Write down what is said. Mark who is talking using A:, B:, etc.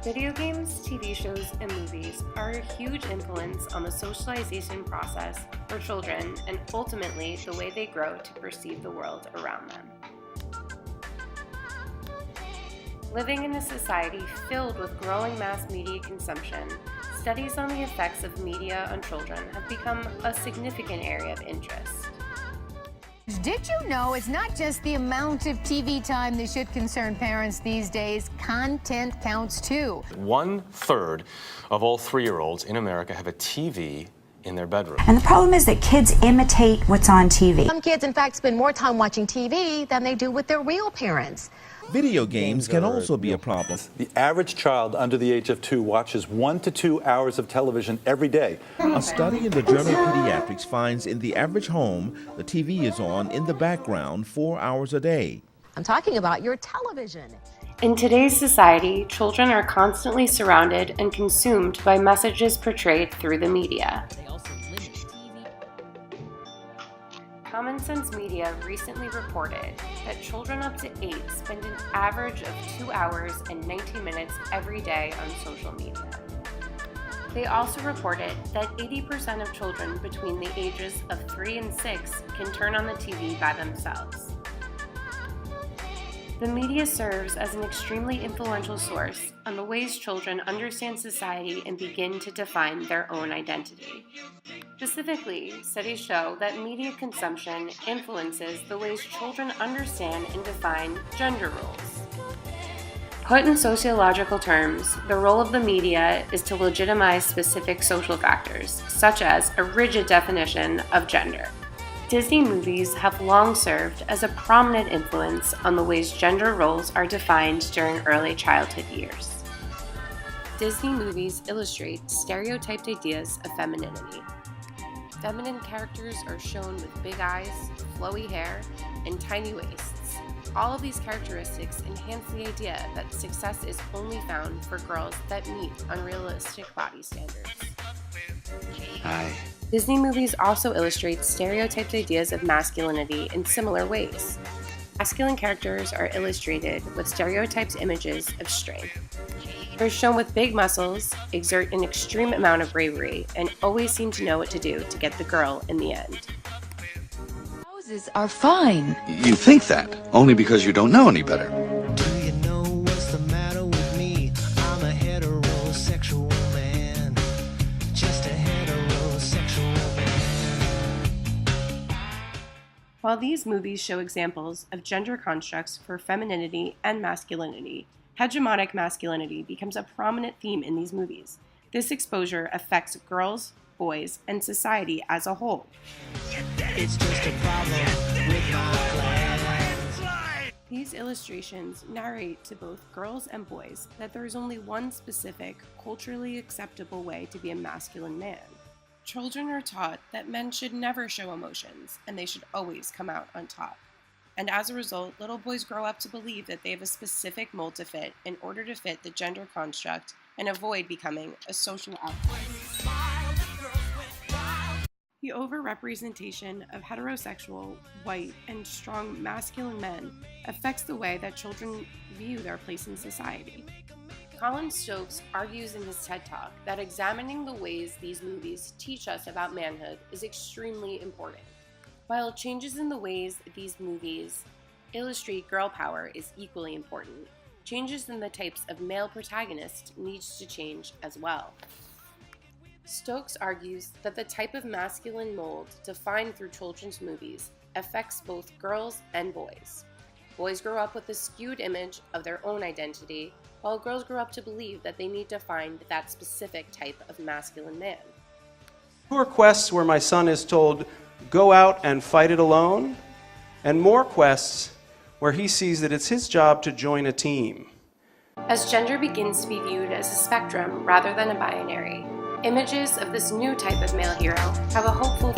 A: Video games, TV shows, and movies are a huge influence on the socialization process for children and ultimately the way they grow to perceive the world around them. Living in a society filled with growing mass media consumption, studies on the effects of media on children have become a significant area of interest.
B: Did you know it's not just the amount of TV time that should concern parents these days? Content counts too.
C: 1/3 of all 3-year-olds in America have a TV in their bedroom.
D: And the problem is that kids imitate what's on TV.
E: Some kids, in fact, spend more time watching TV than they do with their real parents.
F: Video games can also be a problem.
G: The average child under the age of 2 watches 1 to 2 hours of television every day.
F: A study in the Journal Pediatrics finds in the average home, the TV is on in the background 4 hours a day.
E: I'm talking about your television.
A: In today's society, children are constantly surrounded and consumed by messages portrayed through the media. Common Sense Media recently reported that children up to 8 spend an average of 2 hours and 19 minutes every day on social media. They also reported that 80% of children between the ages of 3 and 6 can turn on the TV by themselves. The media serves as an extremely influential source on the ways children understand society and begin to define their own identity. Specifically, studies show that media consumption influences the ways children understand and define gender roles. Put in sociological terms, the role of the media is to legitimize specific social factors, such as a rigid definition of gender. Disney movies have long served as a prominent influence on the ways gender roles are defined during early childhood years. Disney movies illustrate stereotyped ideas of femininity. Feminine characters are shown with big eyes, flowy hair, and tiny waists. All of these characteristics enhance the idea that success is only found for girls that meet unrealistic body standards.
C: Hi.
A: Disney movies also illustrate stereotyped ideas of masculinity in similar ways. Masculine characters are illustrated with stereotyped images of strength. They're shown with big muscles, exert an extreme amount of bravery, and always seem to know what to do to get the girl in the end.
H: Houses are fine.
I: You think that, only because you don't know any better.
J: Do you know what's the matter with me? I'm a heterosexual man. Just a heterosexual man.
A: While these movies show examples of gender constructs for femininity and masculinity, hegemonic masculinity becomes a prominent theme in these movies. This exposure affects girls, boys, and society as a whole.
J: It's just a problem with my plans.
A: These illustrations narrate to both girls and boys that there is only one specific, culturally acceptable way to be a masculine man. Children are taught that men should never show emotions, and they should always come out on top. And as a result, little boys grow up to believe that they have a specific mold to fit in order to fit the gender construct and avoid becoming a social outcast. The overrepresentation of heterosexual, white, and strong masculine men affects the way that children view their place in society. Colin Stokes argues in his TED Talk that examining the ways these movies teach us about manhood is extremely important. While changes in the ways these movies illustrate girl power is equally important, changes in the types of male protagonists needs to change as well. Stokes argues that the type of masculine mold defined through children's movies affects both girls and boys. Boys grow up with a skewed image of their own identity, while girls grow up to believe that they need to find that specific type of masculine man.
K: Fewer quests where my son is told, go out and fight it alone, and more quests where he sees that it's his job to join a team.
A: As gender begins to be viewed as a spectrum rather than a binary, images of this new type of male hero have a hopeful